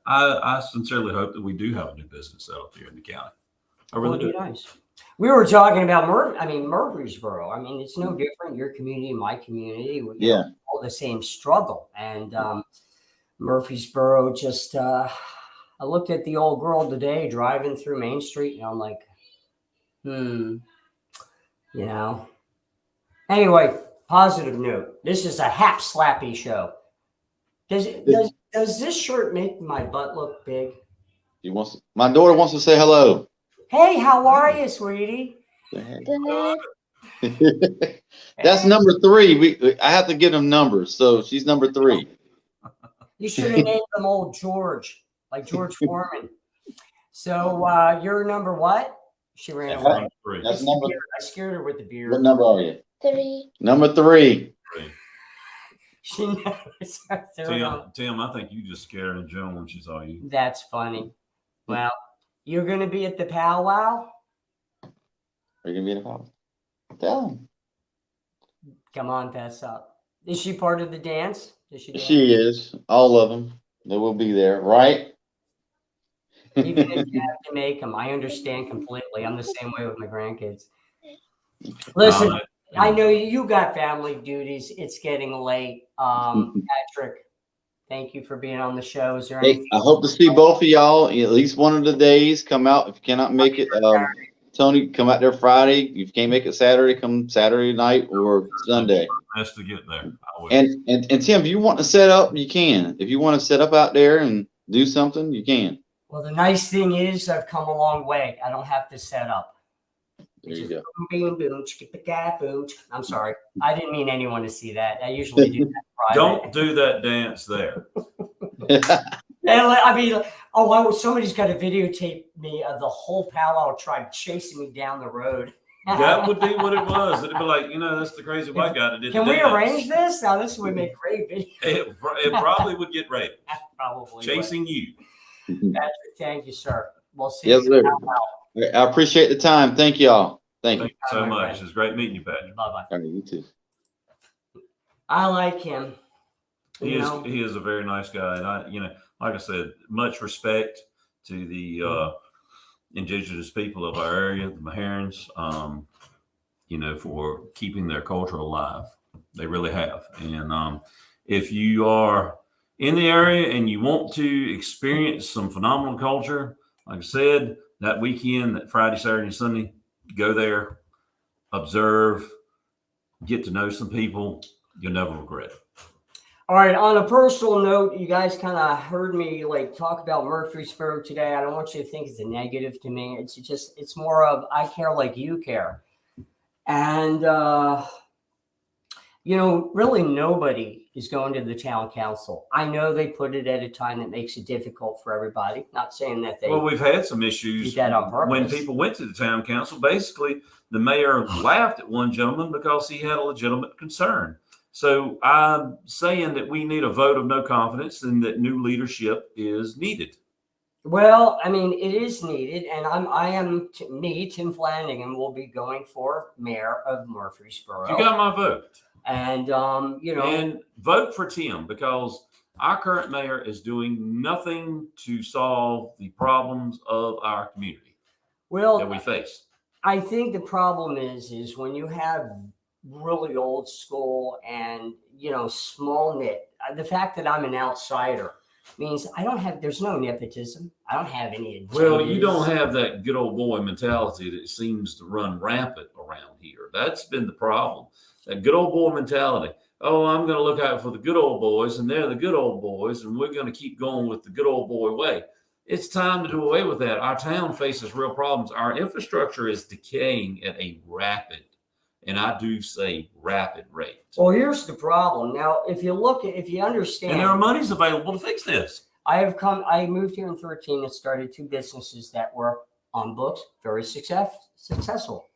I sincerely hope that we do have a new business set up here in the county. I really do. Nice. We were talking about Murfreesboro. I mean, it's no different. Your community, my community, you know, all the same struggle. And Murfreesboro just, I looked at the old girl today driving through Main Street, and I'm like, you know. Anyway, positive note. This is a hap slappy show. Does this shirt make my butt look big? My daughter wants to say hello. Hey, how are you, sweetie? Good. That's number 3. I have to give them numbers, so she's number 3. You should have named them old George, like George Foreman. So you're number what? She ran away. That's number. I scared her with the beard. What number are you? 3. Number 3. She knows. Tim, I think you just scared her in general when she saw you. That's funny. Well, you're going to be at the powwow? Are you going to be at the powwow? Tell them. Come on, fess up. Is she part of the dance? She is. All of them. They will be there, right? Even if you have to make them, I understand completely. I'm the same way with my grandkids. Listen, I know you got family duties. It's getting late. Patrick, thank you for being on the show. Is there anything? I hope to see both of y'all at least one of the days. Come out if you cannot make it. Tony, come out there Friday. If you can't make it Saturday, come Saturday night or Sunday. Best to get there. And Tim, if you want to set up, you can. If you want to set up out there and do something, you can. Well, the nice thing is I've come a long way. I don't have to set up. There you go. Boom, boom, boom. I'm sorry. I didn't mean anyone to see that. I usually do that Friday. Don't do that dance there. I mean, somebody's got to videotape me of the whole powwow tribe chasing me down the road. That would be what it was. It'd be like, that's the crazy white guy that did. Can we arrange this? Now, this would make great video. It probably would get rated. Probably chasing you. Patrick, thank you, sir. We'll see yes, you. Sir. I appreciate the time. Thank y'all. Thank you so much. Friend. It's great meeting you, Patrick. Bye-bye. All right, you too. I like him. He is a very nice guy. And like I said, much respect to the indigenous people of our area, the Maharans, for keeping their culture alive. They really have. And if you are in the area and you want to experience some phenomenal culture, like I said, that weekend, that Friday, Saturday, and Sunday, go there, observe, get to know some people. You'll never regret it. All right. On a personal note, you guys kind of heard me talk about Murfreesboro today. I don't want you to think it's a negative to me. It's more of I care like you care. And, really nobody is going to the town council. I know they put it at a time that makes it difficult for everybody. Not saying that Well, we've had some issues when people went to the town council. Basically, the mayor laughed at one gentleman because he had a legitimate concern. So I'm saying that we need a vote of no confidence and that new leadership is needed. Well, I mean, it is needed. And Tim Flanagan, will be going for mayor of Murfreesboro. You got my vote. And, and vote for Tim because our current mayor is doing nothing to solve the problems of our community that we face. I think the problem is when you have really old school and, small knit, the fact that I'm an outsider means there's no nepotism. I don't have any agendas. Well, you don't have that good old boy mentality that seems to run rampant around here. That's been the problem. That good old boy mentality. Oh, I'm going to look out for the good old boys, and they're the good old boys, and we're going to keep going with the good old boy way. It's time to do away with that. Our town faces real problems. Our infrastructure is decaying at a rapid, and I do say rapid rate. Well, here's the problem. Now, if you understand. And there are monies available to fix this. I moved here in 2013 and started 2 businesses that were on books, very successful.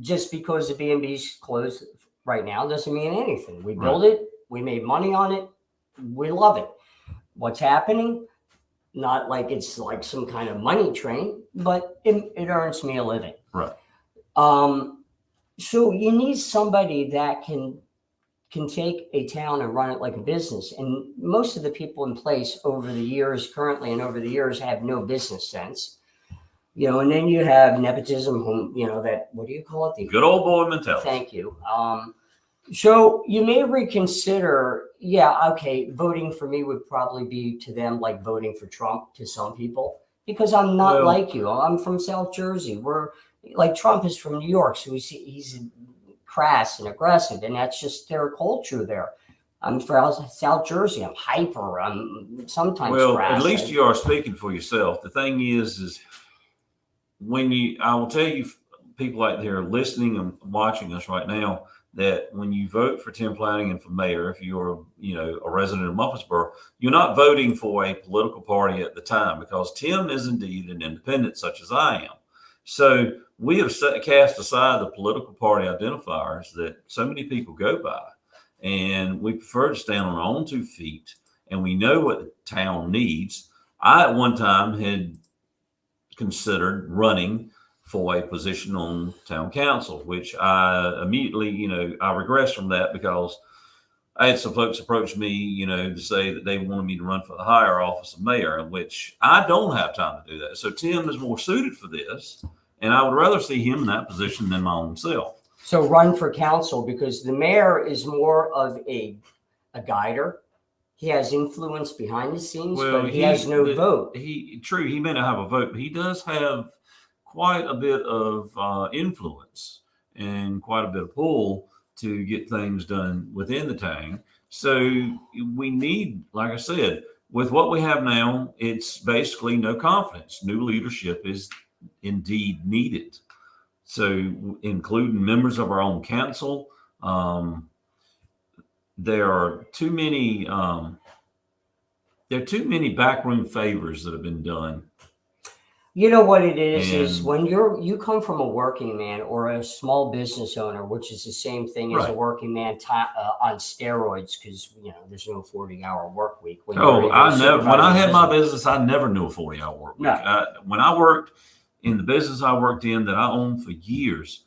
Just because the B&B's closed right now doesn't mean anything. We built it, we made money on it, we love it. What's happening? Not like it's like some kind of money train, but it earns me a living. Right. So you need somebody that can take a town and run it like a business. And most of the people in place over the years, currently and over the years, have no business sense. And then you have nepotism, that, what do you call it? The good old boy mentality. Thank you. So you may reconsider, voting for me would probably be to them like voting for Trump to some people, because I'm not like you. I'm from South Jersey. We're like, Trump is from New York, so he's crass and aggressive, and that's just their culture there. I'm from South Jersey. I'm hyper. I'm sometimes crass. At least you are speaking for yourself. The thing is I will tell you, people out there listening and watching us right now, that when you vote for Tim Planning and for mayor, if you're a resident of Muffinsboro, you're not voting for a political party at the time, because Tim is indeed an independent, such as I am. So we have cast aside the political party identifiers that so many people go by, and we prefer to stand on our own 2 feet, and we know what the town needs. I at one time had considered running for a position on town council, which I immediately, I regressed from that, because I had some folks approach me, to say that they wanted me to run for the higher office of mayor, in which I don't have time to do that. So Tim is more suited for this, and I would rather see him in that position than my own self. So run for council, because the mayor is more of a guider. He has influence behind the scenes, but he has no vote. He may not have a vote, but he does have quite a bit of influence and quite a bit of pull to get things done within the town. So we need, like I said, with what we have now, it's basically no confidence. New leadership is indeed needed. So including members of our own council, there are too many backroom favors that have been done. You know what it is when you come from a working man or a small business owner, which is the same thing as a working man on steroids, because there's no 40-hour work week. When I had my business, I never knew a 40-hour work week. No. When I worked in the business I worked in that I owned for years,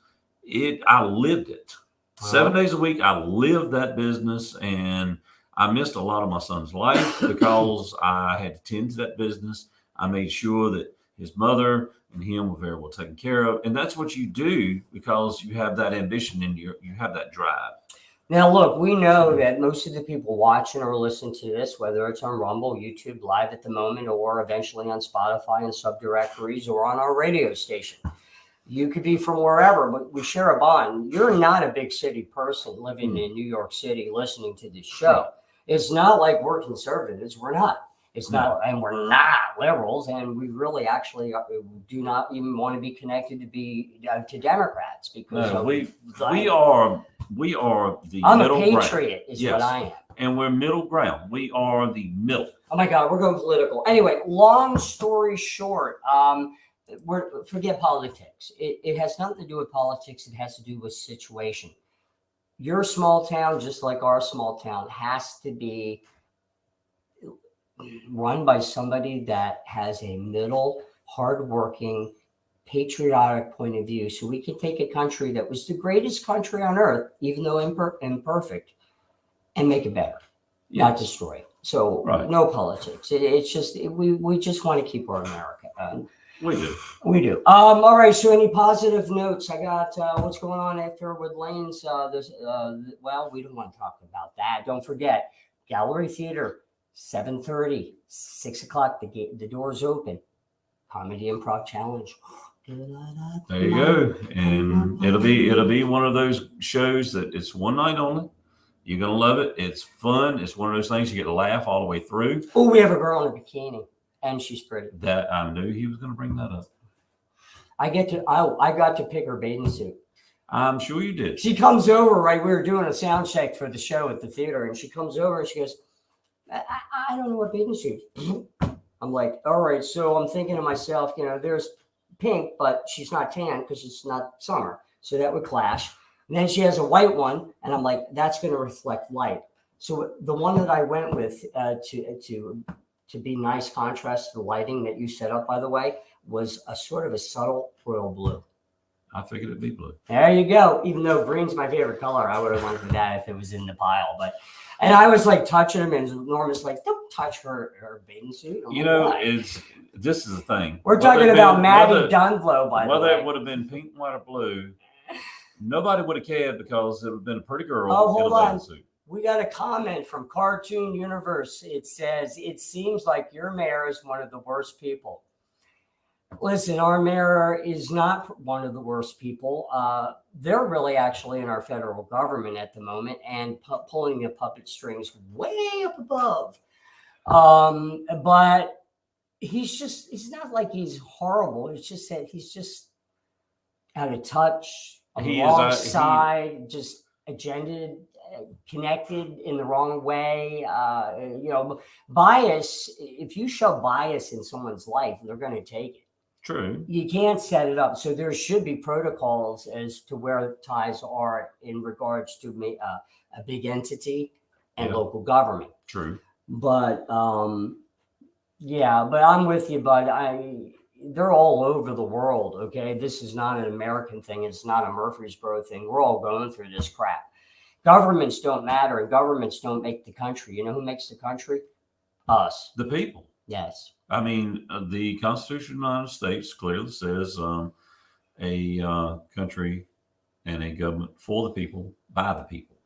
I lived it. 7 days a week, I lived that business, and I missed a lot of my son's life because I had to tend to that business. I made sure that his mother and him were very well taken care of. And that's what you do, because you have that ambition and you have that drive. Now, look, we know that most of the people watching or listening to this, whether it's on Rumble, YouTube Live at the moment, or eventually on Spotify and subdirectories, or on our radio station, you could be from wherever, but we share a bond. You're not a big city person living in New York City listening to this show. It's not like we're conservatives. We're not. It's not, and we're not liberals, and we really actually do not even want to be connected to Democrats, because we are the I'm middle a patriot, ground. is what I am, and we're middle ground. We are the middle. Oh my God, we're going political. Anyway, long story short, forget politics. It has nothing to do with politics. It has to do with situation. Your small town, just like our small town, has to be run by somebody that has a middle, hardworking, patriotic point of view, so we can take a country that was the greatest country on earth, even though imperfect, and make it better, not destroy it. So no politics. It's just we just want to keep our America. We do. All right. So any positive notes? I got what's going on after with Lane's. Well, we don't want to talk about that. Don't forget, Gallery Theater. 7:30, 6 o'clock. The doors open. Comedy Improv Challenge. There you go, and it'll be one of those shows that it's one night only. You're gonna love it. It's fun. It's one of those things you get to laugh all the way through. Oh, we have a girl in a bikini, and she's pretty. That I knew he was gonna bring that up. I got to pick her bathing suit. I'm sure you did. She comes over. Right, we were doing a sound check for the show at the theater, and she comes over and she goes, I don't know what bathing suit. I'm like, all right. So I'm thinking to myself, there's pink, but she's not tan because it's not summer. So that would clash. And then she has a white one, and I'm like, that's going to reflect light. So the one that I went with to be nice contrast to the lighting that you set up, by the way, was a sort of a subtle royal blue. I figured it'd be blue. There you go. Even though green's my favorite color, I would have went with that if it was in the pile. And I was like touching him, and Norma's like, "Don't touch her bathing suit." You know, this is the thing. We're talking about Maddie Dunlow, by the way. Whether it would have been pink, white, or blue, nobody would have cared because it would have been a pretty girl in a bathing suit. We got a comment from Cartoon Universe. It says, "It seems like your mayor is one of the worst people." Listen, our mayor is not one of the worst people. They're really actually in our federal government at the moment and pulling the puppet strings way up above. But he's not like he's horrible. It's just that he's just out of touch, on the wrong side, just agendaed, connected in the wrong way. Bias, if you show bias in someone's life, they're going to take it. True. You can't set it up. So there should be protocols as to where ties are in regards to a big entity and local government. True. But but I'm with you, bud. They're all over the world. Okay. This is not an American thing. It's not a Murfreesboro thing. We're all going through this crap. Governments don't matter, and governments don't make the country. You know who makes the country? Us. The people. Yes. I mean, the Constitution of the United States clearly says a country and a government for the people, by the people.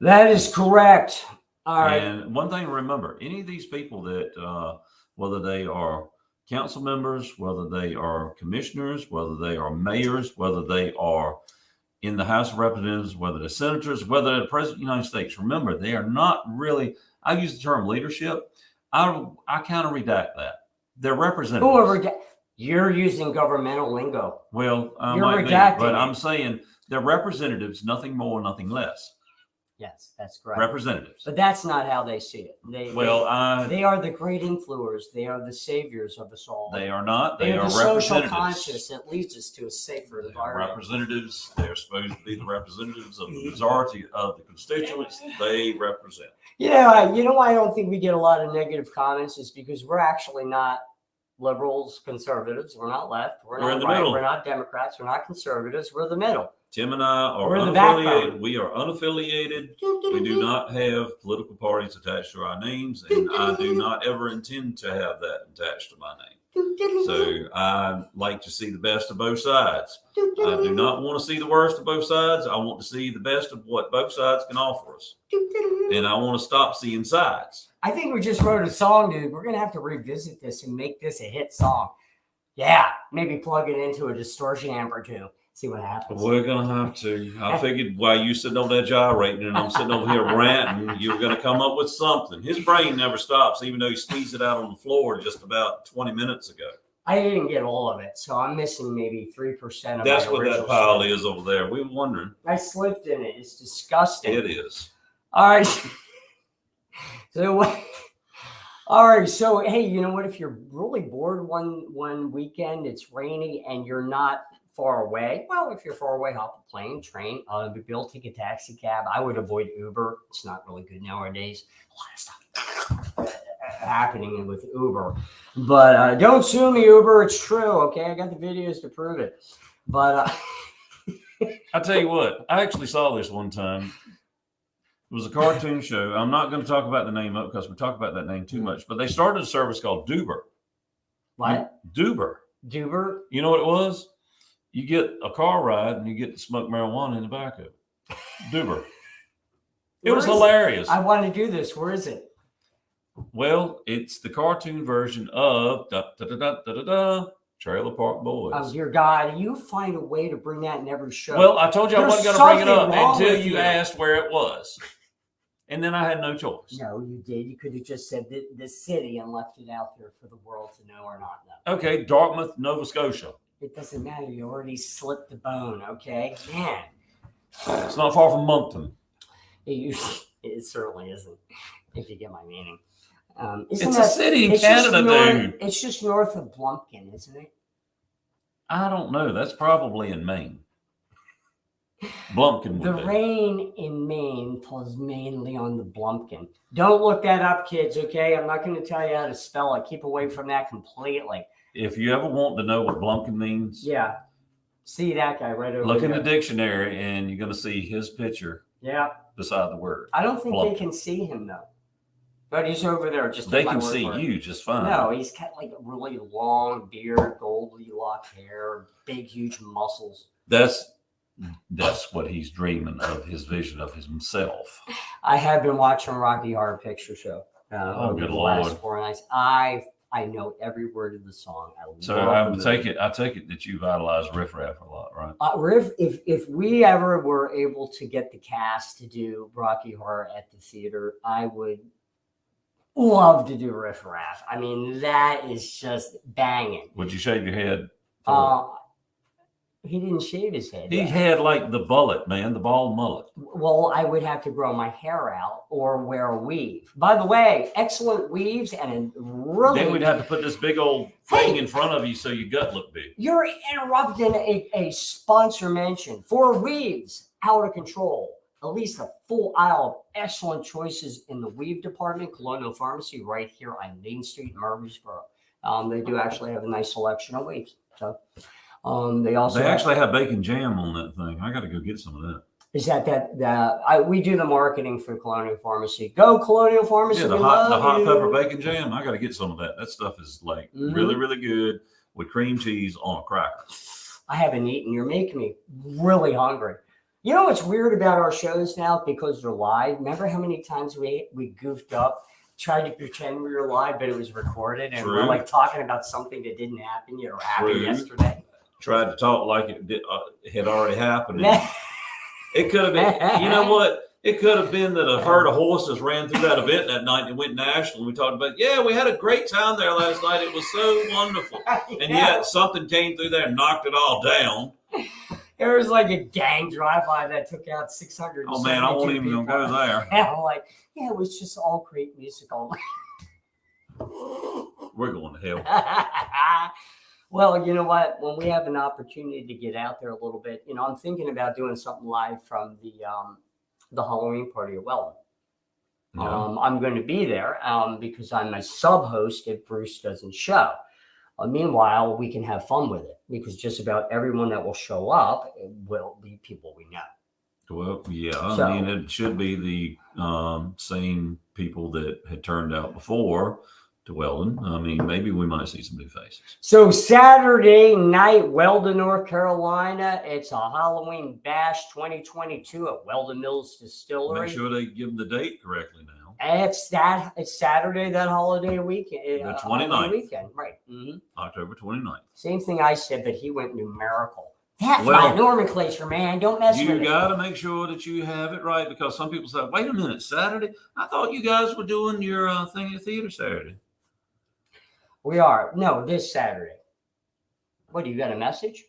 That is correct. All right. And one thing to remember, any of these people that, whether they are council members, whether they are commissioners, whether they are mayors, whether they are in the House of Representatives, whether they're senators, whether they're the President of the United States, remember, they are not really, I use the term leadership. I kind of redact that. They're representatives. You're using governmental lingo. Well, you're might redacting be, but I'm saying they're representatives, nothing more, nothing less. Yes, that's correct. Representatives. But that's not how they see it. They are the great influencers. They are the saviors of us all. They are not. They are the social conscious that leads us to a safer environment. Representatives. They're supposed to be the representatives of the majority of the constituents they represent. You know why I don't think we get a lot of negative comments is because we're actually not liberals, conservatives. We're not left. We're not in the right. middle. We're not Democrats. We're not conservatives. We're the middle. Tim and I are We're unaffiliated. We are unaffiliated. We do not have political parties attached to our names, and I do not ever intend to have that attached to my name. So I like to see the best of both sides. I do not want to see the worst of both sides. I want to see the best of what both sides can offer us. And I want to stop seeing sides. I think we just wrote a song, dude. We're going to have to revisit this and make this a hit song. Yeah, maybe plug it into a distortion amp or two. See what happens. We're going to have to. I figured while you sitting over there gyrating and I'm sitting over here ranting, you were going to come up with something. His brain never stops, even though he squeezed it out on the floor just about 20 minutes ago. I didn't get all of it, so I'm missing maybe 3% of That's my what original that pile stuff. is over there. We were wondering. I slipped in it. It's disgusting. It is. All right. All right. So, hey, you know what? If you're really bored one weekend, it's rainy, and you're not far away. Well, if you're far away, hop a plane, train, be able to take a taxi cab. I would avoid Uber. It's not really good nowadays. A lot of stuff happening with Uber. But don't sue me, Uber. It's true. Okay. I got the videos to prove it. But I tell you what, I actually saw this one time. It was a cartoon show. I'm not going to talk about the name up because we talk about that name too much. But they started a service called Duber. what? Duber. Duber? You know what it was? You get a car ride and you get to smoke marijuana in the back of it. Duber. It was hilarious. I want to do this. Where is it? Well, it's the cartoon version of Trailer Park Boys. Oh, dear God. You find a way to bring that in every show. Well, I told you I wasn't going to bring it up until you asked where it was. And then I had no choice. No, you did. You could have just said the city and left it out there for the world to know or not know. Okay, Dartmouth, Nova Scotia. It doesn't matter. You already slipped the bone, okay? Man. It's not far from Moncton. It certainly isn't, if you get my meaning. It's a city in Canada, dude. It's just north of Blumpkin, isn't it? I don't know. That's probably in Maine. Blumpkin The would be. rain in Maine falls mainly on the Blumpkin. Don't look that up, kids, okay? I'm not going to tell you how to spell it. Keep away from that completely. If you ever want to know what Blumpkin means, Yeah. See that guy right over look there. in the dictionary and you're going to see his picture Yeah. beside the word. I don't think Blumpkin. they can see him, though. But he's over there. Just They take my can word see for it. you just fine. No, he's got like a really long beard, goldie locked hair, big, huge muscles. That's what he's dreaming of, his vision of himself. I have been watching Rocky Horror Picture Show. Oh, good the last Lord. 4 nights. I know every word of the song. So love I the take movie. it that you idolize Riff Raff a lot, right? Riff, if we ever were able to get the cast to do Rocky Horror at the theater, I would love to do Riff Raff. I mean, that is just banging. Would you shave your head? for He didn't shave his head. it? He had like the bullet, man, the bald mullet. Well, I would have to grow my hair out or wear a weave. By the way, excellent weaves and a really. Then we'd have to put this big old thing in front of you so your gut looked big. You're interrupting a sponsor mention. For weaves, out of control. At least a full aisle of excellent choices in the weave department. Colonial Pharmacy right here on Main Street in Murfreesboro. They do actually have a nice selection of weaves. So they also They have bacon jam on that thing. I got to go get some of that. is we do the marketing for Colonial Pharmacy. Go Colonial Pharmacy. Yeah, the we hot love you. pepper bacon jam. I got to get some of that. That stuff is like Mhm. really, really good with cream cheese on a cracker. I haven't eaten. You're making me really hungry. You know what's weird about our shows now because they're live? Remember how many times we goofed up, tried to pretend we were live, but it was recorded, and we're True. like talking about something that didn't happen yet or happened True. yesterday. Tried to talk like it had already happened. It could have been, you know what? It could have been that a herd of horses ran through that event that night and went national. We talked about, yeah, we had a great time there last night. It was so wonderful. And yet something came through there and knocked it all down. There was like a gang drive-by that took out 600. Oh, man, I won't even go there. And I'm like, yeah, it was just all great musical. We're going to hell. Well, you know what? When we have an opportunity to get out there a little bit, I'm thinking about doing something live from the Halloween party at Weldon. Yeah. I'm going to be there because I'm a sub-host if Bruce doesn't show. Meanwhile, we can have fun with it because just about everyone that will show up will be people we know. Well, yeah, So- I mean, it should be the same people that had turned out before to Weldon. I mean, maybe we might see some new faces. So Saturday night, Weldon, North Carolina. It's a Halloween Bash 2022 at Weldon Mills Distillery. Make sure they give them the date correctly now. It's Saturday, that holiday weekend. The 29th. Holiday weekend, right. Mm-hmm. October 29th. Same thing I said, but he went numerical. That's Well, my nomenclature, man. Don't mess You with got to make sure that you have it right because some people say, wait a minute, Saturday? I thought you guys were doing your thing at the theater Saturday. it. We are. No, this Saturday. What, do you got a message?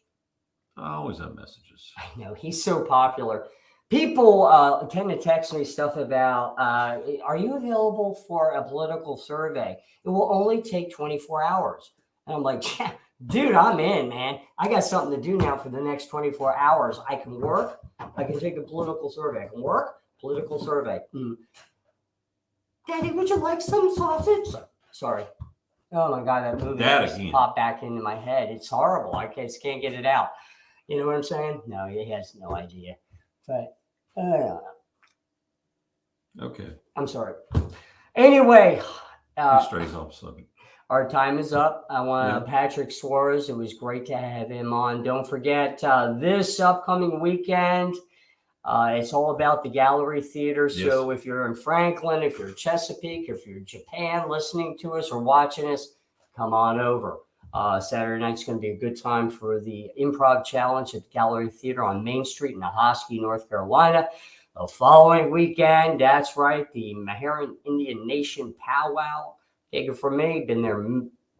I always have messages. I know. He's so popular. People tend to text me stuff about, are you available for a political survey? It will only take 24 hours. And I'm like, yeah, dude, I'm in, man. I got something to do now for the next 24 hours. I can work. I can take a political survey. I can work, political survey. Daddy, would you like some sausage? Sorry. Oh, my God, that movie That just again. popped back into my head. It's horrible. I just can't get it out. You know what I'm saying? No, he has no idea. But Okay. I'm sorry. Anyway, He strays off subject. our time is up. I want Patrick Suarez. It was great to have him on. Don't forget this upcoming weekend. It's all about the Gallery Theater. So if you're in Franklin, if you're in Chesapeake, if you're in Japan listening to us or watching us, come on over. Saturday night's going to be a good time for the Improv Challenge at the Gallery Theater on Main Street in Ahoskie, North Carolina. The following weekend, that's right, the Meherrin Indian Nation Powwow. Take it from me, been there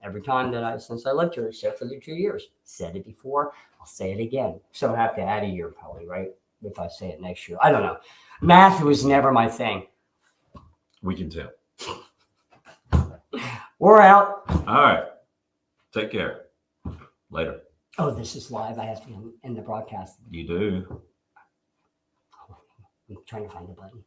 every time since I lived here, except for the 2 years. Said it before, I'll say it again. So I have to add a year probably, right? If I say it next year. I don't know. Math was never my thing. We can tell. We're out. All right. Take care. Later. Oh, this is live. I have to end the broadcast. You do. I'm trying to find the button.